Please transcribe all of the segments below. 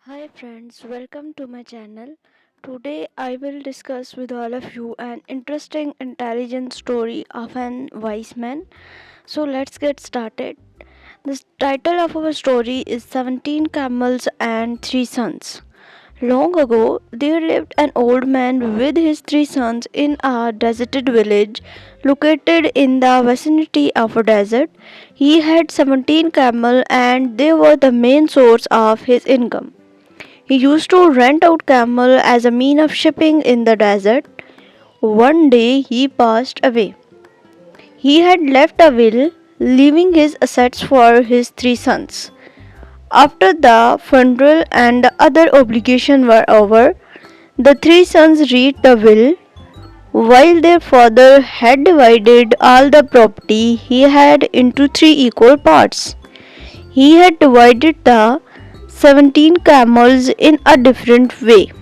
Hi friends, welcome to my channel. Today I will discuss with all of you an interesting intelligent story of an wise man. So let's get started. The title of our story is 17 Camels and 3 Sons. Long ago, there lived an old man with his 3 sons in a deserted village located in the vicinity of a desert. He had 17 camels and they were the main source of his income. He used to rent out camel as a mean of shipping in the desert. One day he passed away. He had left a will, leaving his assets for his 3 sons. After the funeral and the other obligations were over, the 3 sons read the will. While their father had divided all the property he had into 3 equal parts, he had divided the 17 camels in a different way.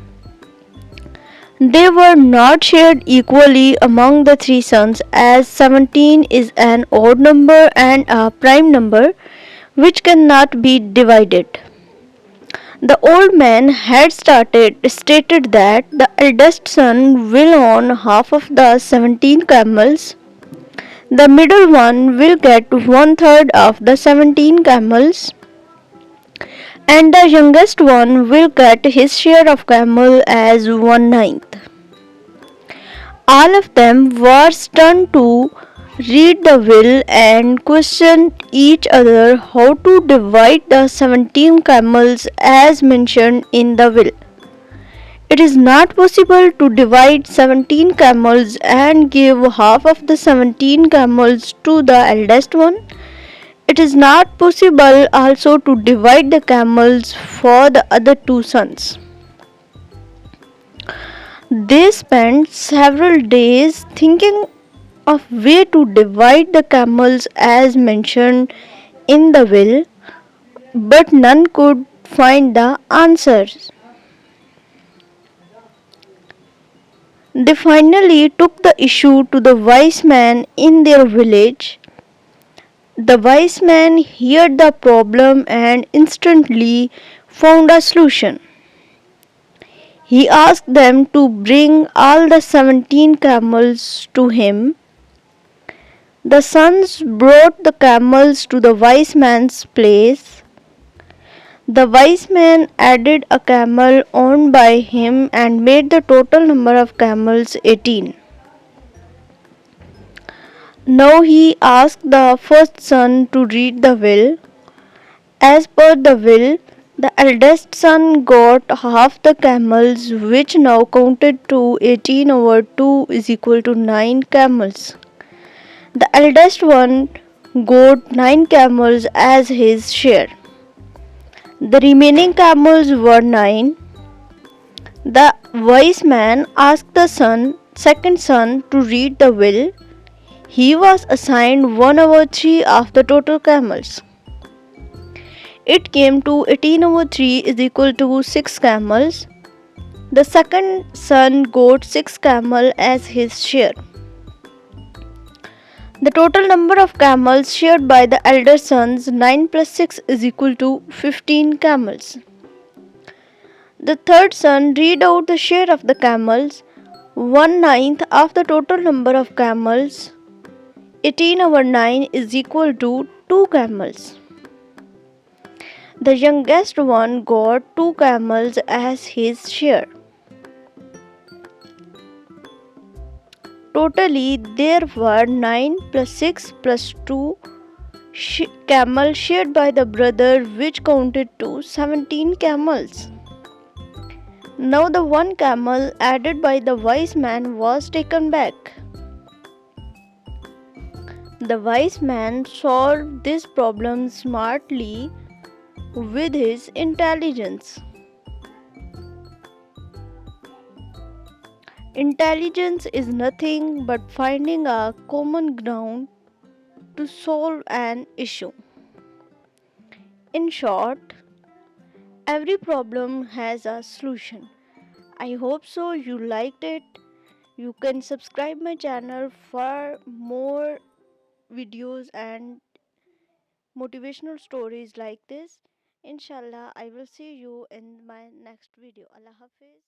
They were not shared equally among the 3 sons, as 17 is an odd number and a prime number which cannot be divided. The old man had stated that the eldest son will own half of the 17 camels, the middle one will get one third of the 17 camels, and the youngest one will get his share of camel as one ninth. All of them were stunned to read the will and questioned each other how to divide the 17 camels as mentioned in the will. It is not possible to divide 17 camels and give half of the 17 camels to the eldest one. It is not possible also to divide the camels for the other 2 sons. They spent several days thinking of way to divide the camels as mentioned in the will, but none could find the answers. They finally took the issue to the wise man in their village. The wise man heard the problem and instantly found a solution. He asked them to bring all the 17 camels to him. The sons brought the camels to the wise man's place. The wise man added a camel owned by him and made the total number of camels 18. Now he asked the first son to read the will. As per the will, the eldest son got half the camels, which now counted to 18 over 2 is equal to 9 camels. The eldest one got 9 camels as his share. The remaining camels were 9. The wise man asked the second son to read the will. He was assigned 1 over 3 of the total camels. It came to 18 over 3 is equal to 6 camels. The second son got 6 camels as his share. The total number of camels shared by the elder sons 9 plus 6 is equal to 15 camels. The third son read out the share of the camels, 1/9 of the total number of camels. 18 over 9 is equal to 2 camels. The youngest one got 2 camels as his share. Totally, there were 9 plus 6 plus 2 camels shared by the brother, which counted to 17 camels. Now, the one camel added by the wise man was taken back. The wise man solved this problem smartly with his intelligence. Intelligence is nothing but finding a common ground to solve an issue. In short, every problem has a solution. I hope so you liked it. You can subscribe my channel for more videos and motivational stories like this. Inshallah, I will see you in my next video. Allah Hafiz.